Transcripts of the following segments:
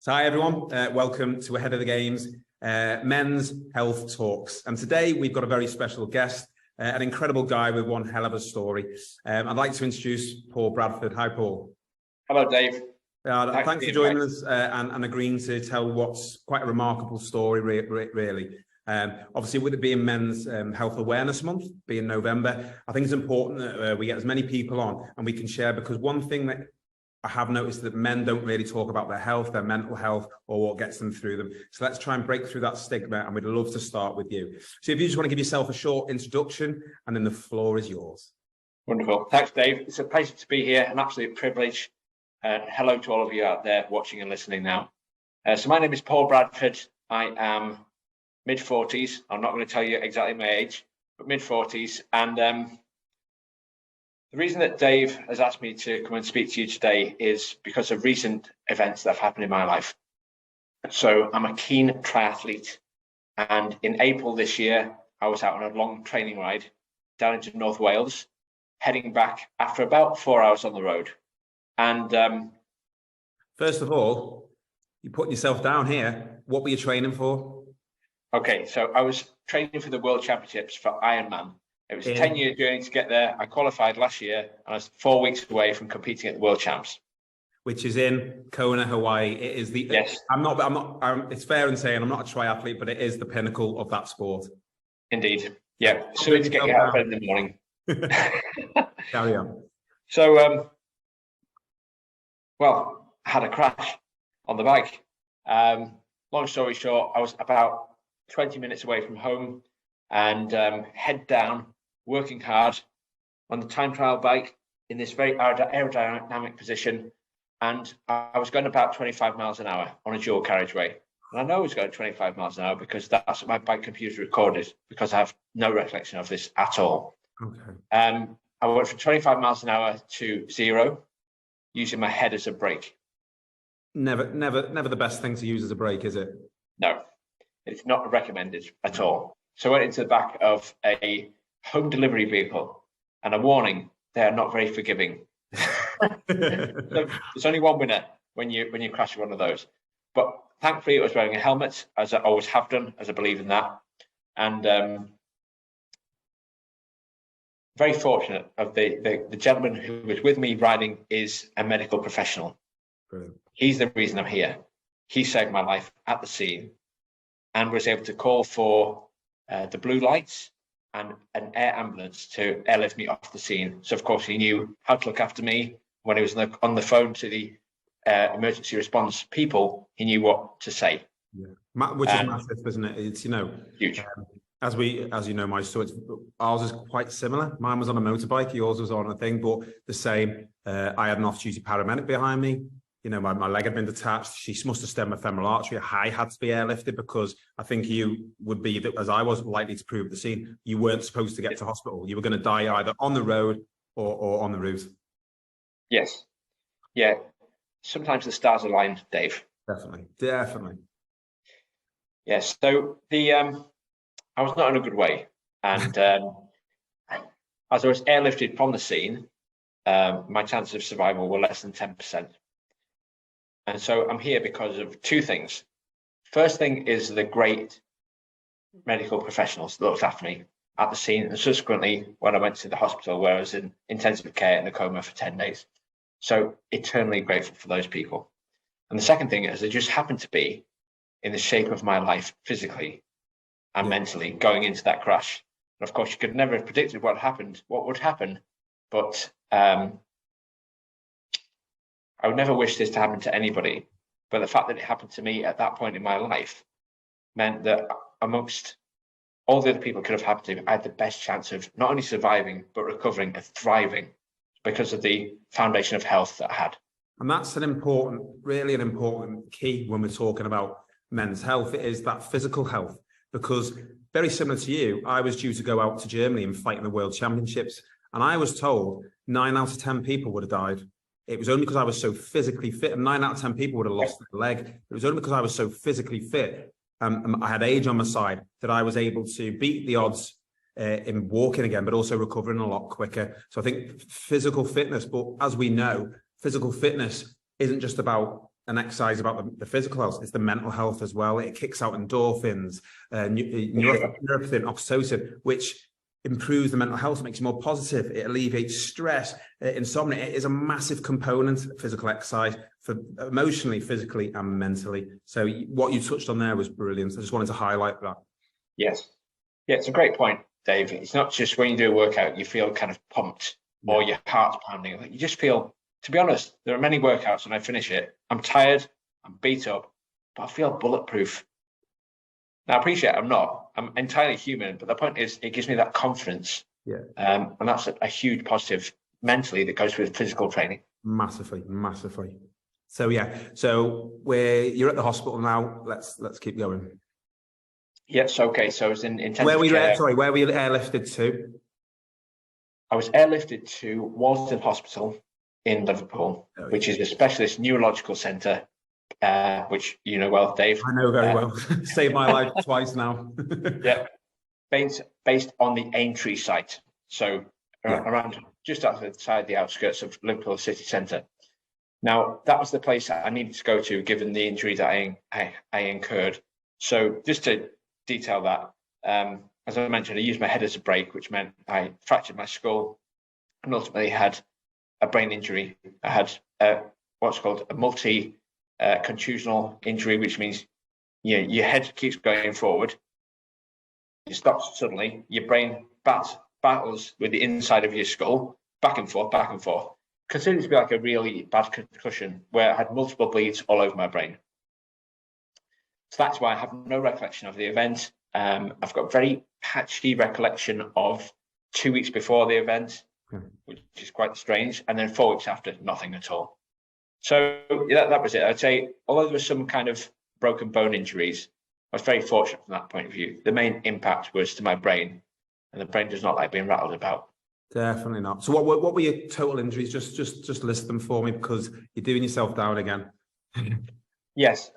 So hi everyone, welcome to Ahead of the Games, Men's Health Talks. And today we've got a very special guest, an incredible guy with one hell of a story. I'd like to introduce Paul Bradford. Hi Paul. Hello Dave. Thanks for joining us and agreeing to tell what's quite a remarkable story really. Obviously with it being Men's Health Awareness Month, being November, I think it's important that we get as many people on and we can share, because one thing that I have noticed that men don't really talk about their health, their mental health, or what gets them through them. So let's try and break through that stigma, and we'd love to start with you. So if you just want to give yourself a short introduction, and then the floor is yours. Wonderful. Thanks, Dave. It's a pleasure to be here, an absolute privilege. Hello to all of you out there watching and listening now. So my name is Paul Bradford. I am mid-40s. I'm not going to tell you exactly my age, but mid-40s. And the reason that Dave has asked me to come and speak to you today is because of recent events that have happened in my life. So I'm a keen triathlete, and in April this year, I was out on a long training ride down into North Wales, heading back after about 4 hours on the road. And first of all, you're putting yourself down here. What were you training for? Okay, so I was training for the World Championships for Ironman. It was a 10-year journey to get there. I qualified last year, and I was 4 weeks away from competing at the World Champs, which is in Kona, Hawaii. It is the yes. It's fair in saying I'm not a triathlete, but it is the pinnacle of that sport. Indeed, yeah. So it's getting out of bed in the morning. Carry on. So, well, I had a crash on the bike. Long story short, I was about 20 minutes away from home, and head down, working hard on the time trial bike in this very aerodynamic position. And I was going about 25 miles an hour on a dual carriageway. And I know I was going 25 miles an hour because that's what my bike computer recorded, because I have no recollection of this at all. Okay. I went from 25 miles an hour to 0, using my head as a brake. Never the best thing to use as a brake, is it? No, it's not recommended at all. So I went into the back of a home delivery vehicle, and a warning: they are not very forgiving. So there's only one winner when you crash one of those. But thankfully, I was wearing a helmet, as I always have done, as I believe in that. And very fortunate of the gentleman who was with me riding is a medical professional. Brilliant. He's the reason I'm here. He saved my life at the scene and was able to call for the blue lights and an air ambulance to airlift me off the scene. So of course he knew how to look after me. When he was on the phone to the emergency response people, he knew what to say. Yeah, which is massive, isn't it? It's huge. As you know, my story, ours is quite similar. Mine was on a motorbike, yours was on a thing, but the same. I had an off-duty paramedic behind me. My leg had been detached. She must have stemmed my femoral artery. I had to be airlifted because I think you would be, as I was, likely to prove at the scene, you weren't supposed to get to hospital. You were going to die either on the road or on the route. Yes. Yeah. Sometimes the stars align, Dave. Definitely. Yes. So I was not in a good way. And as I was airlifted from the scene, my chances of survival were less than 10%. And so I'm here because of two things. First thing is the great medical professionals that looked after me at the scene, and subsequently when I went to the hospital where I was in intensive care in a coma for 10 days. So eternally grateful for those people. And the second thing is I just happened to be in the shape of my life physically and mentally going into that crash. And of course, you could never have predicted what would happen, but I would never wish this to happen to anybody, but the fact that it happened to me at that point in my life meant that amongst all the other people it could have happened to, I had the best chance of not only surviving, but recovering and thriving because of the foundation of health that I had. And that's really an important key when we're talking about men's health. It is that physical health, because very similar to you, I was due to go out to Germany and fight in the World Championships. And I was told 9 out of 10 people would have died. It was only because I was so physically fit, and 9 out of 10 people would have lost their leg. It was only because I was so physically fit, I had age on my side, that I was able to beat the odds in walking again, but also recovering a lot quicker. So I think physical fitness, but as we know, physical fitness isn't just about an exercise about the physical health, it's the mental health as well. It kicks out endorphins, neuropathin, oxytocin, which improves the mental health, makes you more positive. It alleviates stress, insomnia. It is a massive component of physical exercise for emotionally, physically, and mentally. So what you touched on there was brilliant. I just wanted to highlight that. Yes. Yeah, it's a great point, Dave. It's not just when you do a workout, you feel kind of pumped or your heart's pounding. You just feel, to be honest, there are many workouts when I finish it, I'm tired, I'm beat up, but I feel bulletproof. Now, I appreciate I'm entirely human, but the point is it gives me that confidence. Yeah. And that's a huge positive mentally that goes with physical training. Massively. So yeah, you're at the hospital now. Let's keep going. Yes, okay. So I was in intensive care. Where were you airlifted to? I was airlifted to Walton Hospital in Liverpool, which is a specialist neurological centre, which you know well, Dave. I know very well. Saved my life twice now. Yeah, based on the Aintree site, so around just outside the outskirts of Liverpool city centre. Now, that was the place that I needed to go to, given the injury that I incurred. So just to detail that, as I mentioned, I used my head as a brake, which meant I fractured my skull and ultimately had a brain injury. I had what's called a multi-contusional injury, which means your head keeps going forward. You stop suddenly, your brain battles with the inside of your skull, back and forth. Considered to be like a really bad concussion where I had multiple bleeds all over my brain. So that's why I have no recollection of the event. I've got very patchy recollection of 2 weeks before the event, which is quite strange, and then 4 weeks after, nothing at all. So that was it. I'd say, although there was some kind of broken bone injuries, I was very fortunate from that point of view. The main impact was to my brain, and the brain does not like being rattled about. Definitely not. So what were your total injuries? Just list them for me, because you're doing yourself down again. Yes.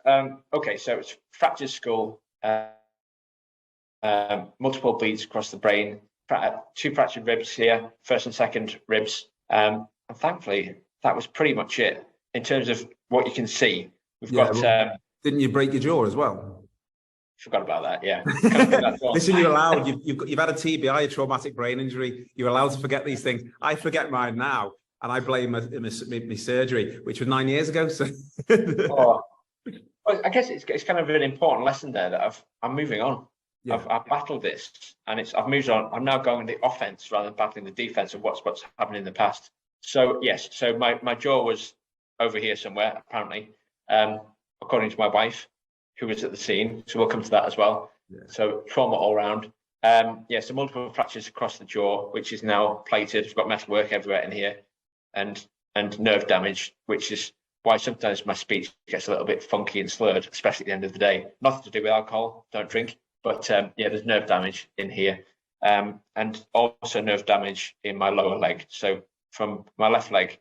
Okay. So it's fractured skull, multiple bleeds across the brain, 2 fractured ribs here, first and second ribs. And thankfully, that was pretty much it in terms of what you can see. We've got. Didn't you break your jaw as well? Forgot about that. Yeah. Listen, you're allowed. You've had a TBI, a traumatic brain injury. You're allowed to forget these things. I forget mine now, and I blame my surgery, which was 9 years ago. So. Well, I guess it's kind of an important lesson there that I'm moving on. Yeah. I've battled this, and I've moved on. I'm now going the offense rather than battling the defense of what's happened in the past. So yes, so my jaw was over here somewhere apparently, according to my wife, who was at the scene. So we'll come to that as well. Yeah. So trauma all around. So multiple fractures across the jaw, which is now plated. I've got metalwork everywhere in here, and nerve damage, which is why sometimes my speech gets a little bit funky and slurred, especially at the end of the day. Nothing to do with alcohol, don't drink. But there's nerve damage in here, and also nerve damage in my lower leg. So from my left leg,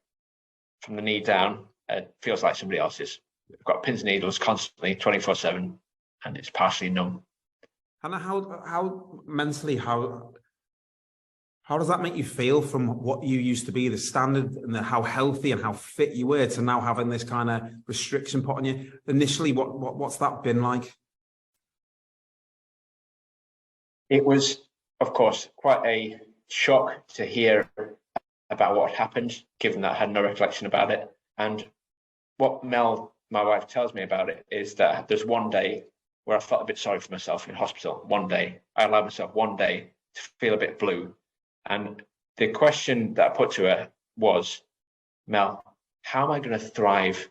from the knee down, it feels like somebody else's. I've got pins and needles constantly, 24/7, and it's partially numb. And how mentally, how does that make you feel from what you used to be, the standard, and how healthy and how fit you were, to now having this kind of restriction put on you? Initially, what's that been like? It was, of course, quite a shock to hear about what happened, given that I had no recollection about it. And what Mel, my wife, tells me about it is that there's one day where I felt a bit sorry for myself in hospital. One day, I allowed myself one day to feel a bit blue. And the question that I put to her was, Mel, how am I going to thrive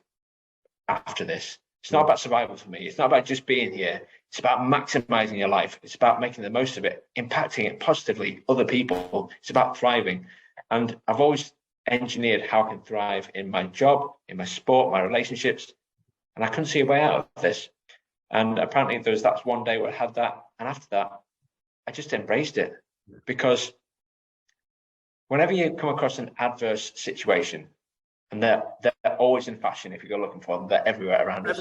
after this? It's not about survival for me. It's not about just being here. It's about maximizing your life. It's about making the most of it, impacting it positively, other people. It's about thriving. And I've always engineered how I can thrive in my job, in my sport, my relationships. And I couldn't see a way out of this. And apparently that's one day where I had that. And after that, I just embraced it. Because whenever you come across an adverse situation, and they're always in fashion, if you go looking for them, they're everywhere around us.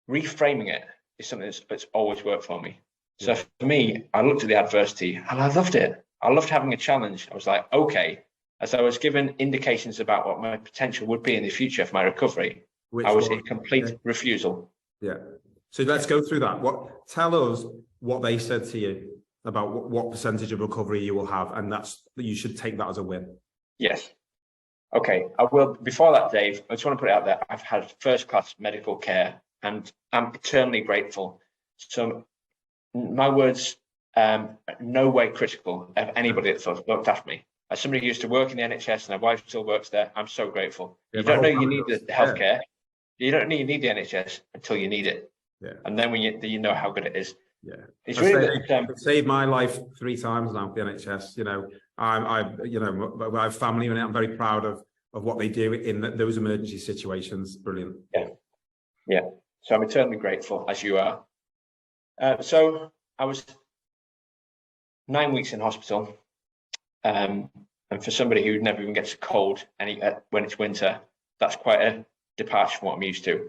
Reframing it is something that's always worked for me. So for me, I looked at the adversity and I loved it. I loved having a challenge. I was like, okay, as I was given indications about what my potential would be in the future for my recovery, Which I was one? in complete refusal. Yeah. So let's go through that. Tell us what they said to you about what percentage of recovery you will have, and you should take that as a win. Yes. Okay. I will. Before that, Dave, I just want to put it out there. I've had first-class medical care, and I'm eternally grateful. So my words, no way critical of anybody that's looked after me. As somebody who used to work in the NHS and my wife still works there, I'm so grateful. Yeah, you don't know you need the healthcare. You don't know you need the NHS until you need it. Yeah. And then when you know how good it is. Yeah. It's really it saved my life 3 times now, the NHS. I have family in it. I'm very proud of what they do in those emergency situations. Brilliant. Yeah. So I'm eternally grateful, as you are. So I was 9 weeks in hospital. And for somebody who never even gets a cold when it's winter, that's quite a departure from what I'm used to.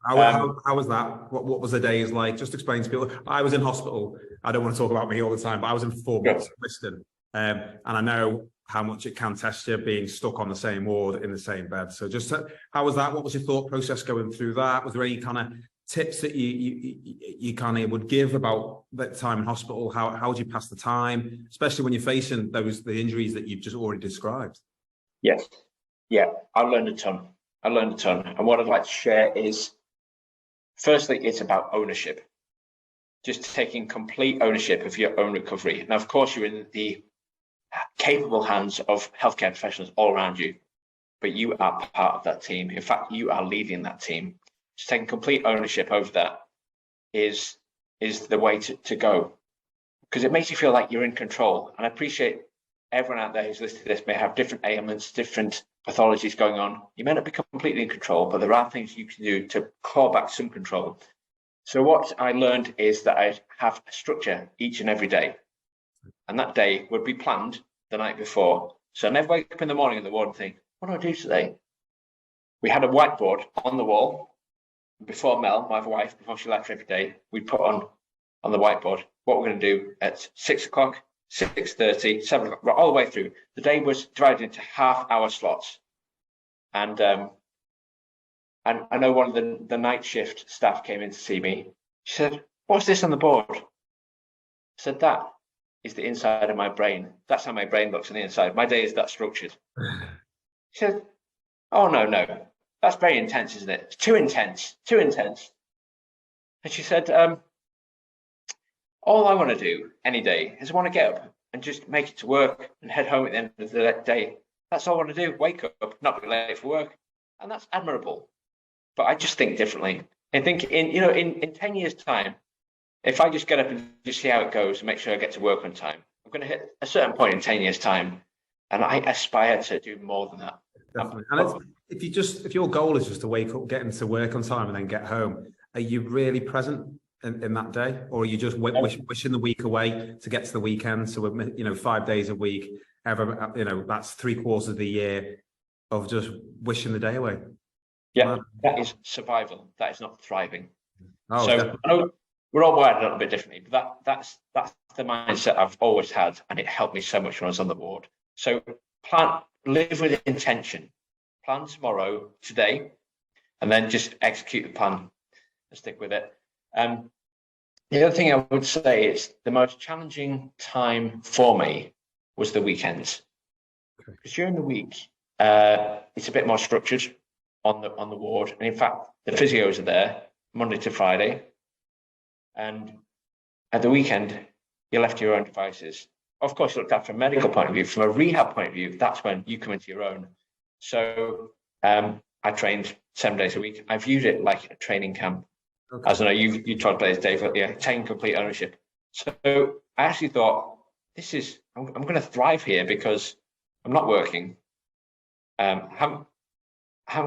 How was that? What was the days like? Just explain to people. I was in hospital. I don't want to talk about me all the time, but I was in 4 months in Liston. And I know how much it can test you being stuck on the same ward in the same bed. So just how was that? What was your thought process going through that? Was there any kind of tips that you kind of would give about that time in hospital? How would you pass the time, especially when you're facing the injuries that you've just already described? Yes. Yeah, I learned a ton. And what I'd like to share is, firstly, it's about ownership. Just taking complete ownership of your own recovery. Now, of course, you're in the capable hands of healthcare professionals all around you, but you are part of that team. In fact, you are leading that team. Just taking complete ownership over that is the way to go, because it makes you feel like you're in control. And I appreciate everyone out there who's listening to this may have different ailments, different pathologies going on. You may not be completely in control, but there are things you can do to claw back some control. So what I learned is that I have a structure each and every day. And that day would be planned the night before. So I never wake up in the morning in the ward and think, what do I do today? We had a whiteboard on the wall before Mel, my wife, before she left every day. We put on the whiteboard what we're going to do at 6 o'clock, 6:30, 7 o'clock, all the way through. The day was divided into half-hour slots. And I know one of the night shift staff came in to see me. She said, what's this on the board? I said, that is the inside of my brain. That's how my brain looks on the inside. My day is that structured. She said, oh, no. That's very intense, isn't it? It's too intense. And she said, all I want to do any day is I want to get up and just make it to work and head home at the end of the day. That's all I want to do. Wake up, not be late for work. And that's admirable. But I just think differently. I think in 10 years' time, if I just get up and just see how it goes and make sure I get to work on time, I'm going to hit a certain point in 10 years' time. And I aspire to do more than that. Definitely. And if your goal is just to wake up, get into work on time and then get home, are you really present in that day? Or are you just wishing the week away to get to the weekend? So, 5 days a week, that's 3/4 of the year of just wishing the day away. Yeah, that is survival. That is not thriving. Oh, so definitely. I know we're all wired a little bit differently, but that's the mindset I've always had, and it helped me so much when I was on the ward. So live with intention. Plan tomorrow, today, and then just execute the plan and stick with it. The other thing I would say is the most challenging time for me was the weekends. Because during the week, it's a bit more structured on the ward. And in fact, the physios are there Monday to Friday. And at the weekend, you're left to your own devices. Of course, looked at from a medical point of view, from a rehab point of view, that's when you come into your own. So I trained 7 days a week. I viewed it like a training camp. Okay. As I know you tried players, Dave, taking complete ownership. So I actually thought, I'm going to thrive here because I'm not working. Haven't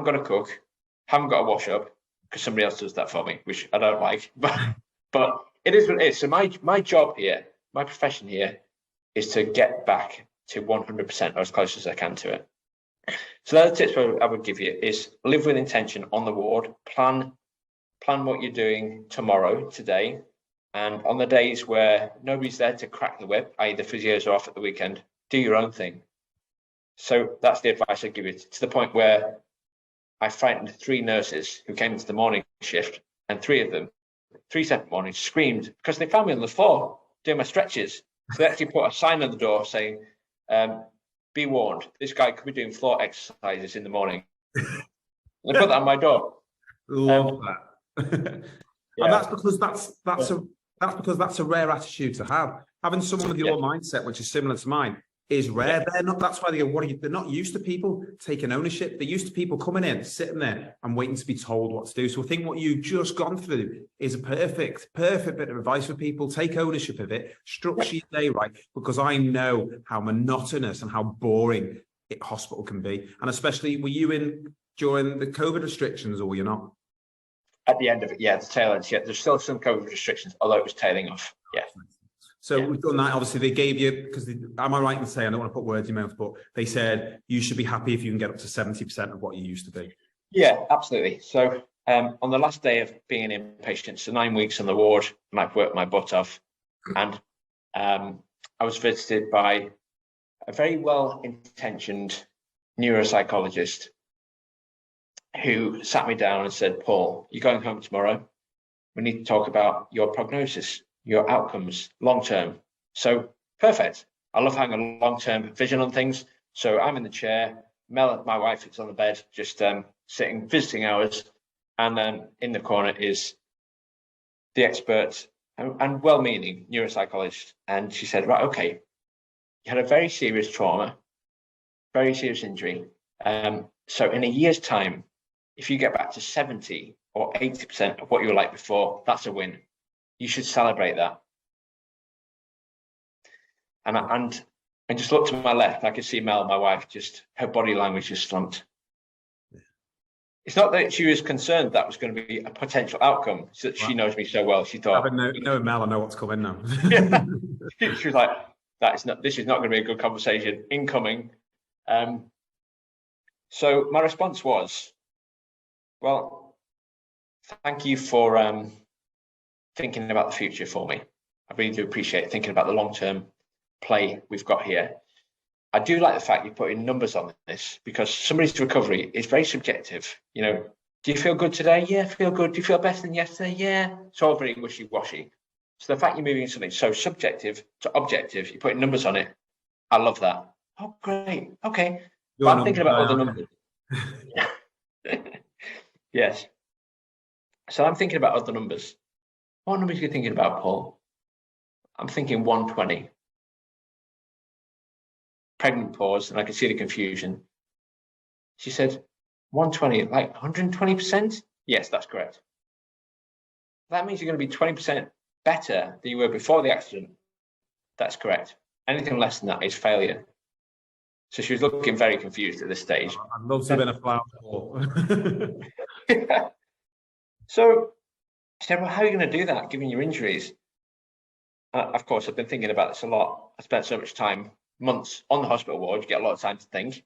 got to cook, haven't got to wash up because somebody else does that for me, which I don't like. But it is what it is. So my job here, my profession here, is to get back to 100% or as close as I can to it. So the other tips I would give you is live with intention on the ward, plan what you're doing tomorrow, today, and on the days where nobody's there to crack the whip, i.e. the physios are off at the weekend, do your own thing. So that's the advice I give you, to the point where I frightened 3 nurses who came into the morning shift, and 3 of them, 3 separate mornings, screamed because they found me on the floor doing my stretches. So they actually put a sign on the door saying, be warned, this guy could be doing floor exercises in the morning. They put that on my door. Love that. Yeah. And that's because that's a rare attitude to have. Having someone with your mindset, which is similar to mine, is rare. They're not. That's why they go, "What are you?" They're not used to people taking ownership. They're used to people coming in, sitting there, and waiting to be told what to do. So I think what you've just gone through is a perfect bit of advice for people. Take ownership of it. Structure your day right, because I know how monotonous and how boring hospital can be. And especially, were you in during the COVID restrictions, or were you not? At the end of it, the tail end. Yeah, there's still some COVID restrictions, although it was tailing off. Yeah. So we've done that. Obviously, they gave you, because am I right in saying, I don't want to put words in your mouth, but they said you should be happy if you can get up to 70% of what you used to be. Yeah, absolutely. So on the last day of being an inpatient, so 9 weeks on the ward, and I've worked my butt off, and I was visited by a very well-intentioned neuropsychologist who sat me down and said, Paul, you're going home tomorrow. We need to talk about your prognosis, your outcomes, long-term. So perfect. I love having a long-term vision on things. So I'm in the chair. Mel, my wife, is on the bed, just sitting, visiting hours. And then in the corner is the expert and well-meaning neuropsychologist. And she said, right, okay, you had a very serious trauma, very serious injury. So in a year's time, if you get back to 70 or 80% of what you were like before, that's a win. You should celebrate that. And I just looked to my left. I could see Mel, my wife, just her body language just slumped. It's not that she was concerned that was going to be a potential outcome. So she knows me so well. She thought, no, Mel, I know what's coming now. Yeah. She was like, this is not going to be a good conversation incoming. So my response was, well, thank you for thinking about the future for me. I really do appreciate thinking about the long-term play we've got here. I do like the fact you put in numbers on this, because somebody's recovery is very subjective. You know, do you feel good today? Yeah, I feel good. Do you feel better than yesterday? Yeah. It's all very wishy-washy. So the fact you're moving something so subjective to objective, you put in numbers on it. I love that. Oh, great. Okay. But I'm thinking about other numbers. Yes. So I'm thinking about other numbers. What numbers are you thinking about, Paul? I'm thinking 120. Pregnant pause, and I could see the confusion. She said, 120, like 120%? Yes, that's correct. That means you're going to be 20% better than you were before the accident. That's correct. Anything less than that is failure. So she was looking very confused at this stage. I'd love to have been a flower ball. Yeah. So she said, well, how are you going to do that given your injuries? Of course, I've been thinking about this a lot. I spent so much time, months on the hospital ward. You get a lot of time to think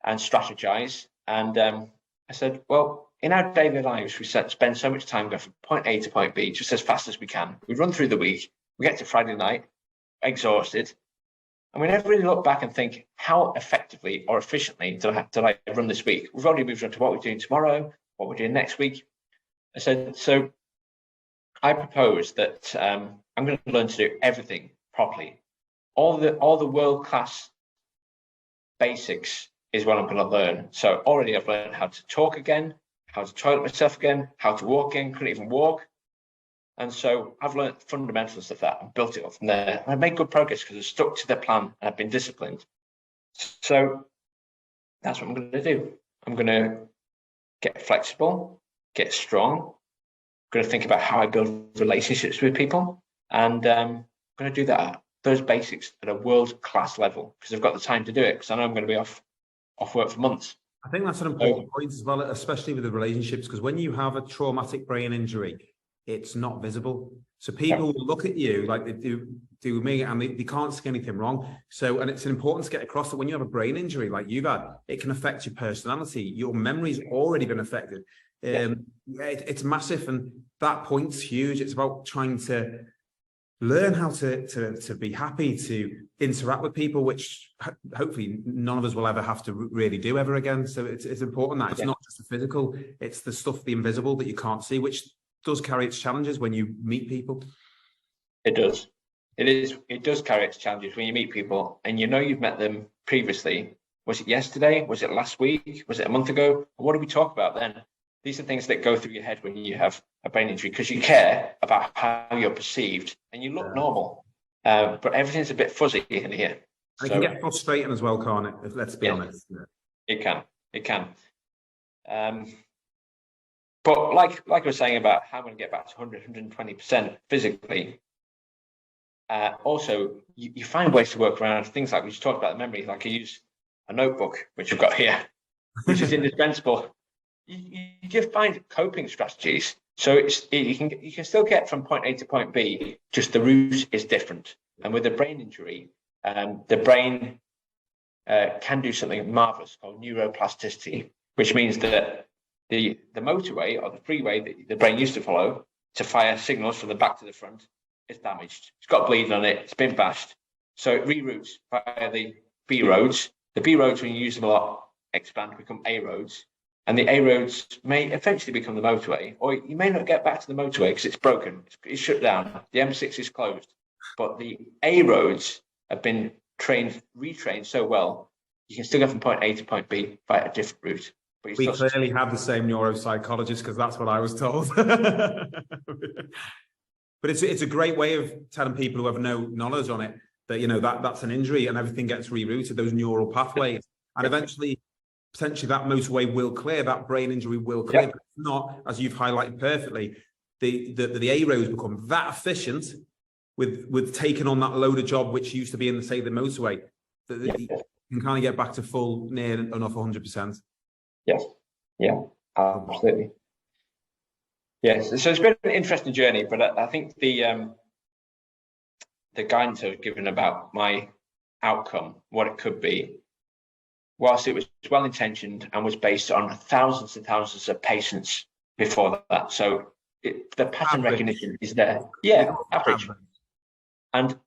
and strategize. And I said, well, in our daily lives, we spend so much time going from point A to point B just as fast as we can. We run through the week. We get to Friday night, exhausted. And we never really look back and think, how effectively or efficiently did I run this week? We've already moved on to what we're doing tomorrow, what we're doing next week. I said, so I propose that I'm going to learn to do everything properly. All the world-class basics is what I'm going to learn. So already I've learned how to talk again, how to toilet myself again, how to walk again, couldn't even walk. And so I've learned fundamentals of that and built it up from there. And I've made good progress because I've stuck to the plan and I've been disciplined. So that's what I'm going to do. I'm going to get flexible, get strong. I'm going to think about how I build relationships with people. And I'm going to do that, those basics at a world-class level, because I've got the time to do it, because I know I'm going to be off work for months. I think that's an important point as well, especially with the relationships, because when you have a traumatic brain injury, it's not visible. So people will look at you like they do me, and they can't see anything wrong. So, and it's important to get across that when you have a brain injury like you've had, it can affect your personality. Your memory's already been affected. It's massive, and that point's huge. It's about trying to learn how to be happy, to interact with people, which hopefully none of us will ever have to really do ever again. So it's important that it's not just the physical, it's the stuff, the invisible that you can't see, which does carry its challenges when you meet people. It does. It does carry its challenges when you meet people and you know you've met them previously. Was it yesterday? Was it last week? Was it a month ago? What did we talk about then? These are things that go through your head when you have a brain injury because you care about how you're perceived and you look normal. But everything's a bit fuzzy in here. It can get frustrating as well, can't it? Let's be honest. It can. But like I was saying about how I'm going to get back to 100, 120% physically, also, you find ways to work around things like we just talked about the memory. Like I use a notebook, which I've got here, which is indispensable. You just find coping strategies. So you can still get from point A to point B, just the route is different. And with a brain injury, the brain can do something marvelous called neuroplasticity, which means that the motorway or the freeway that the brain used to follow to fire signals from the back to the front is damaged. It's got bleeding on it. It's been bashed. So it reroutes via the B roads. The B roads, when you use them a lot, expand, become A roads. And the A roads may eventually become the motorway, or you may not get back to the motorway because it's broken. It's shut down. The M6 is closed. But the A roads have been retrained so well, you can still go from point A to point B by a different route. But we clearly have the same neuropsychologist because that's what I was told. But it's a great way of telling people who have no knowledge on it that, you know, that's an injury and everything gets rerouted, those neural pathways. And eventually, potentially that motorway will clear, that brain injury will clear. But if not, as you've highlighted perfectly, the A roads become that efficient with taking on that load of job which used to be in, say, the motorway, that you can kind of get back to full, near enough 100%. Yes. Yeah, absolutely. Yes, so it's been an interesting journey, but I think the guidance I was given about my outcome, what it could be, whilst it was well-intentioned and was based on thousands and thousands of patients before that. So the pattern recognition is there. Yeah, average. And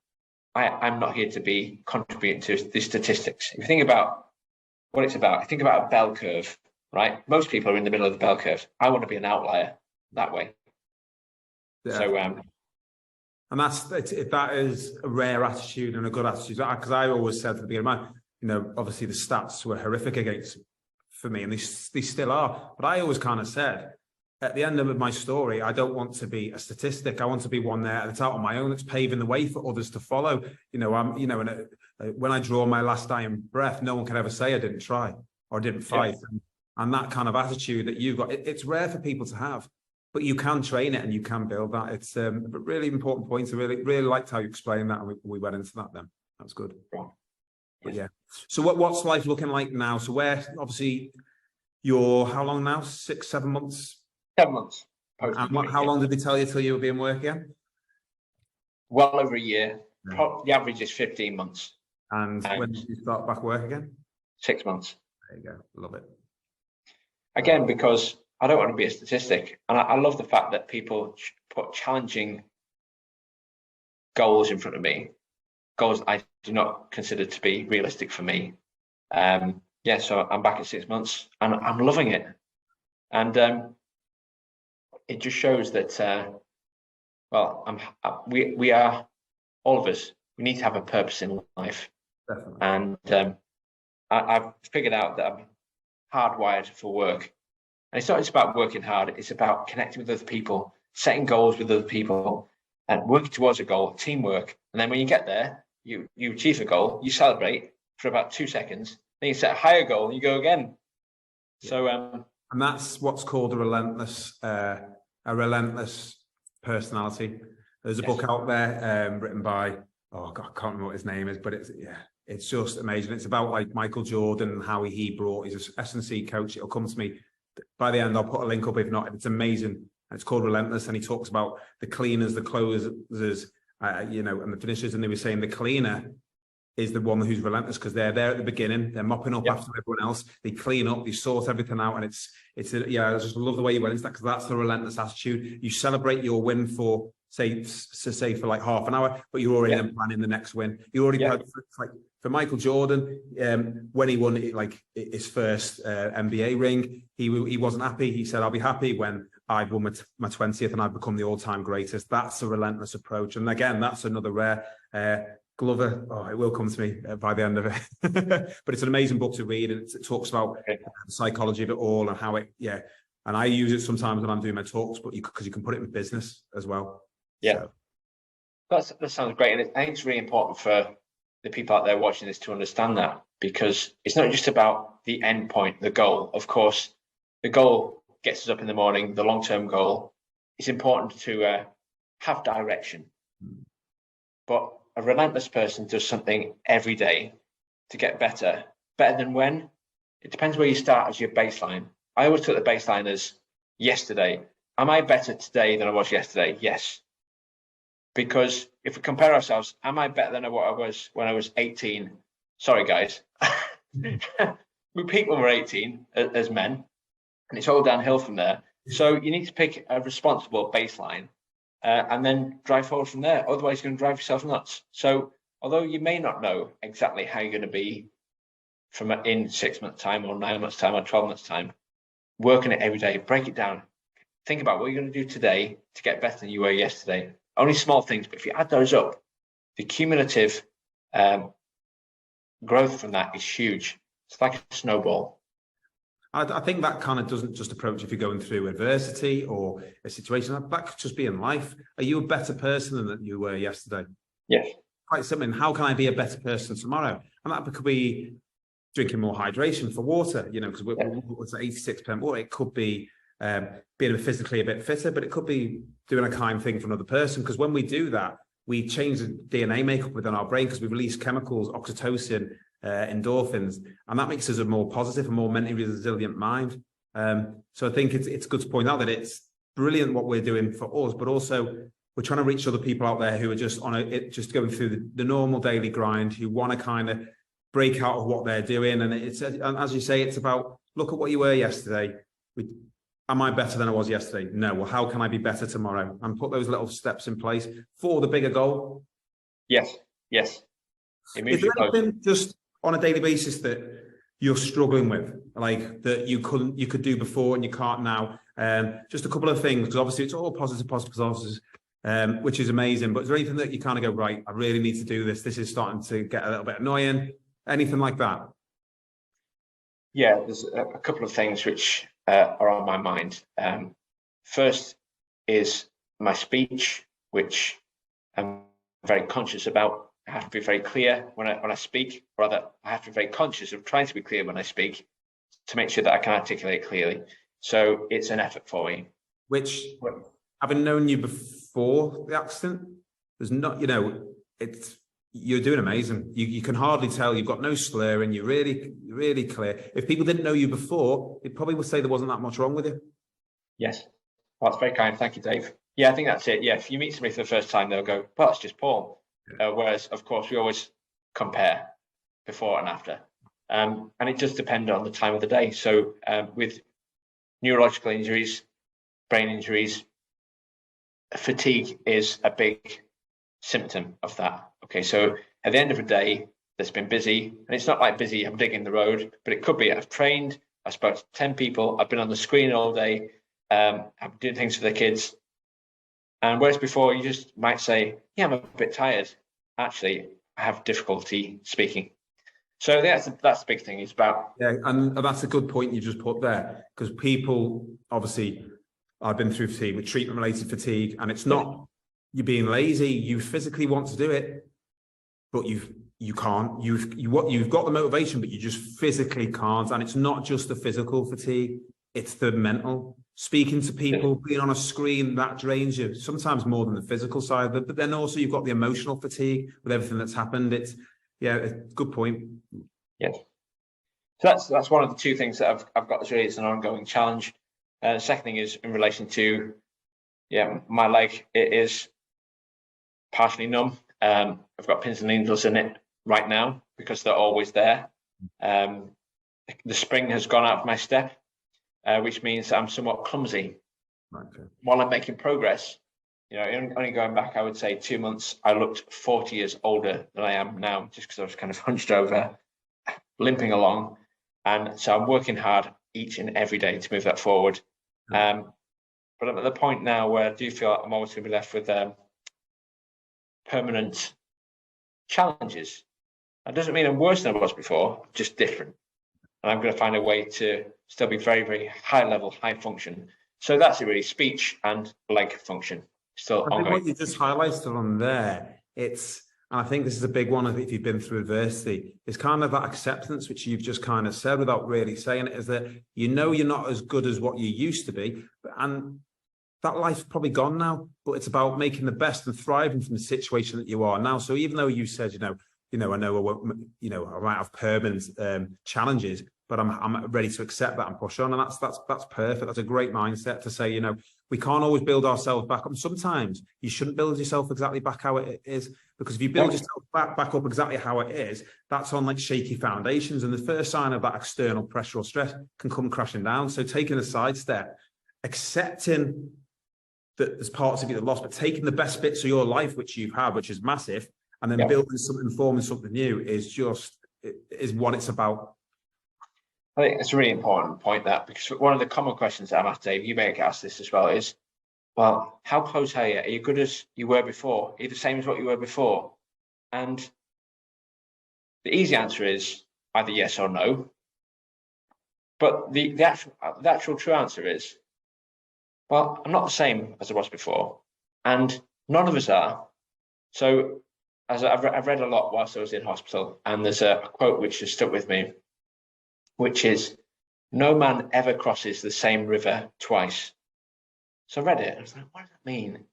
I'm not here to be contributing to the statistics. If you think about what it's about, think about a bell curve, right? Most people are in the middle of the bell curve. I want to be an outlier that way. Yeah. So and that is a rare attitude and a good attitude, because I always said at the beginning, you know, obviously the stats were horrific for me, and they still are, but I always kind of said at the end of my story, I don't want to be a statistic. I want to be one there that's out on my own, that's paving the way for others to follow. You know, when I draw my last dying breath, no one can ever say I didn't try or didn't fight. Yes. And that kind of attitude that you've got, it's rare for people to have. But you can train it and you can build that. It's a really important point. I really liked how you explained that, and we went into that then. That's good. But yeah. So what's life looking like now? So where, obviously, you're how long now? 6, 7 months? 7 months. And how long did they tell you till you were being work again? Well over a year. Yeah. The average is 15 months. And when did you start back work again? 6 months. There you go. Love it. Again, because I don't want to be a statistic. And I love the fact that people put challenging goals in front of me, goals I do not consider to be realistic for me. So I'm back in 6 months and I'm loving it. And it just shows that, we are, all of us, we need to have a purpose in life. Definitely. And I've figured out that I'm hardwired for work. And it's not just about working hard, it's about connecting with other people, setting goals with other people, and working towards a goal, teamwork. And then when you get there, you achieve a goal, you celebrate for about 2 seconds, then you set a higher goal and you go again. Yeah. So and that's what's called a relentless personality. There's a book out there written by, I can't remember what his name is, but it's just amazing. It's about like Michael Jordan and how he brought his S&C coach. It'll come to me. By the end, I'll put a link up. If not, it's amazing. And it's called Relentless. And he talks about the cleaners, the closers, and the finishers. And they were saying the cleaner is the one who's relentless because they're there at the beginning. They're mopping up after everyone else. They clean up, they sort everything out. And I just love the way you went into that, because that's the relentless attitude. You celebrate your win for say for like half an hour, but you're already then planning the next win. You already like for Michael Jordan, when he won like his first NBA ring, he wasn't happy. He said, "I'll be happy when I've won my 20th and I've become the all-time greatest." That's a relentless approach, and again, that's another rare. Glover, it will come to me by the end of it. But it's an amazing book to read, and it talks about the psychology of it all and how it, and I use it sometimes when I'm doing my talks, but because you can put it in business as well. Yeah, so. That sounds great, and I think it's really important for the people out there watching this to understand that, because it's not just about the end point, the goal. Of course, the goal gets us up in the morning, the long-term goal. It's important to have direction, but a relentless person does something every day to get better. Better than when? It depends where you start as your baseline. I always took the baseline as yesterday. Am I better today than I was yesterday? Yes. Because if we compare ourselves, am I better than what I was when I was 18? Sorry, guys. We peak when we're 18 as men, and it's all downhill from there. So you need to pick a responsible baseline and then drive forward from there. Otherwise, you're going to drive yourself nuts. So although you may not know exactly how you're going to be from in 6 months' time or 9 months' time or 12 months' time, work on it every day, break it down. Think about what you're going to do today to get better than you were yesterday. Only small things, but if you add those up, the cumulative growth from that is huge. It's like a snowball. I think that kind of doesn't just approach if you're going through adversity or a situation. That could just be in life. Are you a better person than you were yesterday? Yes. Quite simply. And how can I be a better person tomorrow? And that could be drinking more hydration for water, because we're 86% water. It could be being physically a bit fitter, but it could be doing a kind thing for another person. Because when we do that, we change the DNA makeup within our brain because we release chemicals, oxytocin, endorphins, and that makes us a more positive and more mentally resilient mind. So I think it's good to point out that it's brilliant what we're doing for us, but also we're trying to reach other people out there who are just just going through the normal daily grind, who want to kind of break out of what they're doing. And and as you say, it's about, look at what you were yesterday. Am I better than I was yesterday? No. Well, how can I be better tomorrow? And put those little steps in place for the bigger goal. Yes. Is there anything just on a daily basis that you're struggling with, like that you could do before and you can't now? Just a couple of things, because obviously it's all positive, which is amazing. But is there anything that you kind of go, right, I really need to do this. This is starting to get a little bit annoying. Anything like that? Yeah, there's a couple of things which are on my mind. First is my speech, which I'm very conscious about. I have to be very clear when I speak. Rather, I have to be very conscious of trying to be clear when I speak to make sure that I can articulate clearly. So it's an effort for me. Which, having known you before the accident, there's not, you're doing amazing. You can hardly tell. You've got no slur and you're really, really clear. If people didn't know you before, they probably would say there wasn't that much wrong with you. Yes. Well, that's very kind. Thank you, Dave. Yeah, I think that's it. Yeah, if you meet somebody for the first time, they'll go, well, it's just Paul. Whereas, of course, we always compare before and after. And it does depend on the time of the day. So with neurological injuries, brain injuries, fatigue is a big symptom of that. Okay, so at the end of the day, that's been busy, and it's not like busy, I'm digging the road, but it could be I've trained, I spoke to 10 people, I've been on the screen all day, I'm doing things for the kids. And whereas before you just might say, yeah, I'm a bit tired. Actually, I have difficulty speaking. So that's the big thing. It's about... Yeah, and that's a good point you just put there, because people, obviously, I've been through fatigue with treatment-related fatigue, and it's not you being lazy. You physically want to do it, but you can't. You've got the motivation, but you just physically can't. And it's not just the physical fatigue; it's the mental. Speaking to people, being on a screen, that drains you sometimes more than the physical side. But then also you've got the emotional fatigue with everything that's happened. It's a good point. Yes. So that's one of the two things that I've got as really as an ongoing challenge. The second thing is in relation to my leg. It is partially numb. I've got pins and needles in it right now because they're always there. The spring has gone out of my step, which means I'm somewhat clumsy. Okay. While I'm making progress, You know, only going back, I would say 2 months, I looked 40 years older than I am now, just because I was kind of hunched over, limping along. And so I'm working hard each and every day to move that forward. But I'm at the point now where I do feel like I'm always going to be left with permanent challenges. That doesn't mean I'm worse than I was before, just different. And I'm going to find a way to still be very, very high level, high function. So that's it really, speech and leg function. Still I think ongoing. what you just highlighted on there, and I think this is a big one if you've been through adversity, is kind of that acceptance, which you've just kind of said without really saying it, is that you know you're not as good as what you used to be, and that life's probably gone now, but it's about making the best and thriving from the situation that you are now. So even though you said, I know I might have permanent challenges, but I'm ready to accept that and push on. And that's perfect. That's a great mindset to say, we can't always build ourselves back up. And sometimes you shouldn't build yourself exactly back how it is, because if you build yourself back up exactly how it is, that's on like shaky foundations. And the first sign of that external pressure or stress can come crashing down. So taking a side step, accepting that there's parts of you that lost, but taking the best bits of your life, which you've had, which is massive, and then building something, forming something new is what it's about. I think it's a really important point, that, because one of the common questions that I'm asked, Dave, you may get asked this as well, is, well, how close are you? Are you good as you were before? Are you the same as what you were before? And the easy answer is either yes or no. But the actual true answer is, well, I'm not the same as I was before, and none of us are. So, as I've read a lot whilst I was in hospital, and there's a quote which has stuck with me, which is, "No man ever crosses the same river twice." So I read it, and I was like, what does that mean?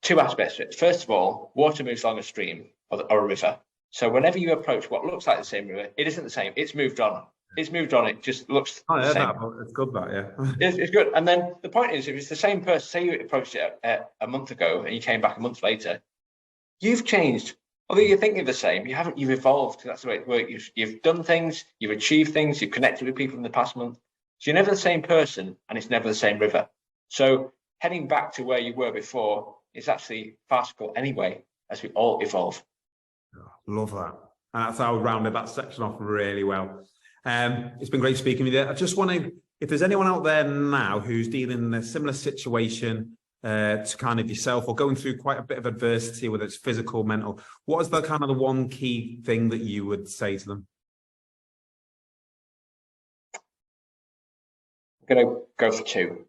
Two aspects to it. First of all, water moves along a stream or a river. So whenever you approach what looks like the same river, it isn't the same. It's moved on. It just looks the same. It's good, that, yeah. It's good. And then the point is, if it's the same person, say you approached it a month ago and you came back a month later, you've changed. Although you're thinking the same, you haven't. You've evolved. That's the way it works. You've done things. You've achieved things. You've connected with people in the past month. So you're never the same person, and it's never the same river. So heading back to where you were before is actually farcical anyway, as we all evolve. Love that. And that's how we rounded that section off really well. It's been great speaking with you. I just want to, if there's anyone out there now who's dealing in a similar situation to kind of yourself, or going through quite a bit of adversity, whether it's physical, mental, what is the kind of the one key thing that you would say to them? I'm going to go for two.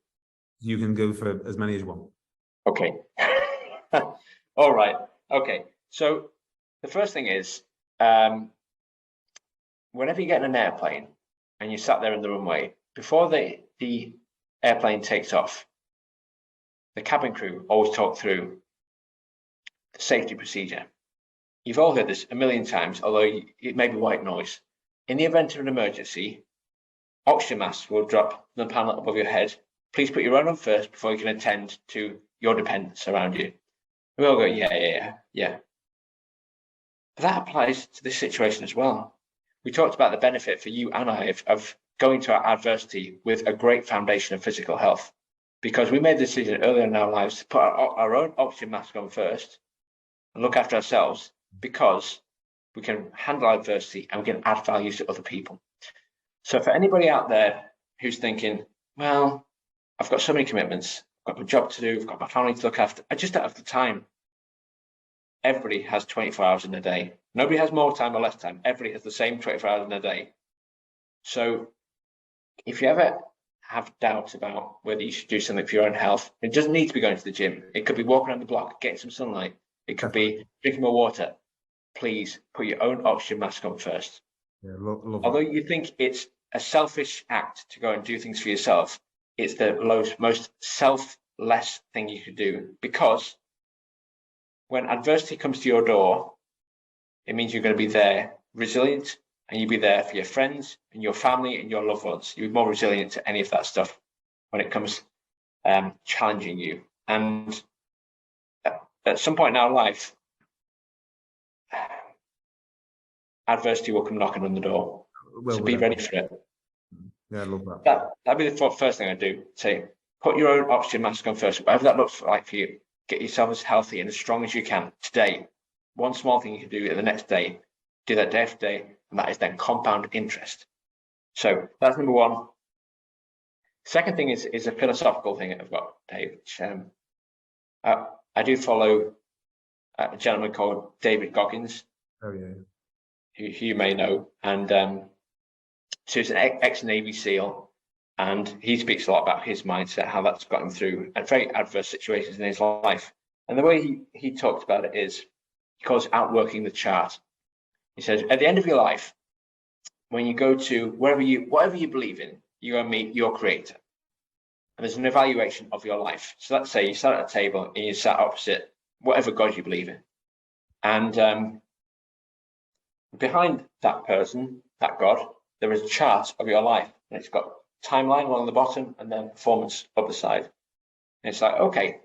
You can go for as many as you want. Okay. All right. Okay. So the first thing is, whenever you get in an airplane and you sat there in the runway, before the airplane takes off, the cabin crew always talk through the safety procedure. You've all heard this a million times, although it may be white noise. In the event of an emergency, oxygen masks will drop the panel above your head. Please put your own on first before you can attend to your dependents around you. We all go, yeah. But that applies to this situation as well. We talked about the benefit for you and I of going to our adversity with a great foundation of physical health, because we made the decision earlier in our lives to put our own oxygen mask on first and look after ourselves, because we can handle adversity and we can add value to other people. So for anybody out there who's thinking, well, I've got so many commitments, I've got my job to do, I've got my family to look after, I just don't have the time. Everybody has 24 hours in a day. Nobody has more time or less time. Everybody has the same 24 hours in a day. So if you ever have doubts about whether you should do something for your own health, it doesn't need to be going to the gym. It could be walking around the block, getting some sunlight. It could be drinking more water. Please put your own oxygen mask on first. Yeah, love Although that. you think it's a selfish act to go and do things for yourself, it's the most selfless thing you could do, because when adversity comes to your door, it means you're going to be there, resilient, and you'll be there for your friends and your family and your loved ones. You'll be more resilient to any of that stuff when it comes challenging you. And at some point in our life, adversity will come knocking on the door. So be ready for it. Yeah, I love that. That'd be the first thing I do. Say, Put your own oxygen mask on first, whatever that looks like for you. Get yourself as healthy and as strong as you can today. One small thing you can do the next day, do that day after day, and that is then compound interest. So that's number one. Second thing is a philosophical thing I've got, Dave. Which, I do follow a gentleman called David Goggins. Oh yeah. Who you may know, and so he's an ex-Navy SEAL, and he speaks a lot about his mindset, how that's got him through very adverse situations in his life. And the way he talked about it is, he calls it outworking the chart. He says, at the end of your life, when you go to whatever you believe in, you're going to meet your creator. And there's an evaluation of your life. So let's say you sat at a table and you sat opposite whatever God you believe in. And behind that person, that God, there is a chart of your life. And it's got timeline along the bottom and then performance up the side. And it's like, okay,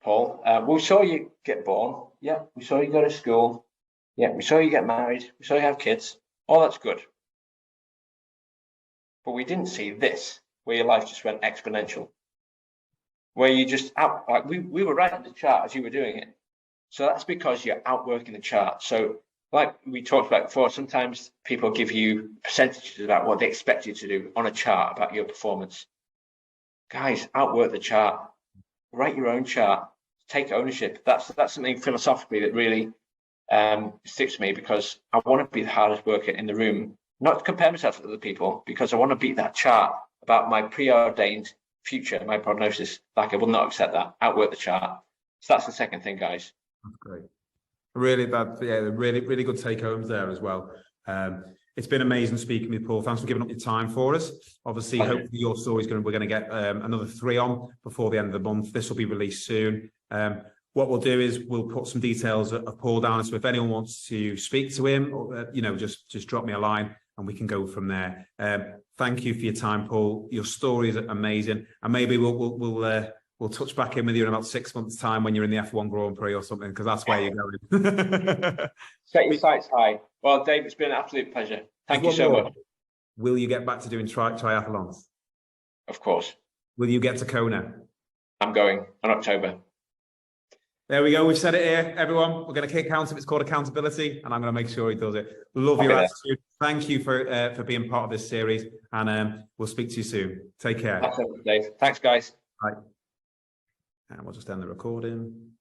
Paul, we saw you get born. Yeah, we saw you go to school. Yeah, we saw you get married. We saw you have kids. All that's good. But we didn't see this, where your life just went exponential. Where you just like we were writing the chart as you were doing it. So that's because you're outworking the chart. So like we talked about before, sometimes people give you percentages about what they expect you to do on a chart about your performance. Guys, outwork the chart. Write your own chart. Take ownership. That's something philosophically that really sticks to me, because I want to be the hardest worker in the room, not to compare myself to other people, because I want to beat that chart about my preordained future, my prognosis. Like, I will not accept that. Outwork the chart. So that's the second thing, guys. That's great. Really, really good take homes there as well. It's been amazing speaking with you, Paul. Thanks for giving up your time for us. Obviously, hopefully your story's we're going to get another 3 on before the end of the month. This will be released soon. What we'll do is we'll put some details of Paul down. So if anyone wants to speak to him, or, just drop me a line and we can go from there. Thank you for your time, Paul. Your story is amazing, and maybe we'll touch back in with you in about 6 months' time when you're in the F1 Grand Prix or something, because that's where you're going. Set your sights high. Well, Dave, it's been an absolute pleasure. Thank you so much. Will you get back to doing triathlons? Of course. Will you get to Kona? I'm going in October. There we go. We've said it here, everyone. We're going to kick count. It's called accountability, and I'm going to make sure he does it. Love your attitude. Thank you for being part of this series, and we'll speak to you soon. Take care. Thanks, Dave. Thanks, guys. Bye. And we'll just end the recording.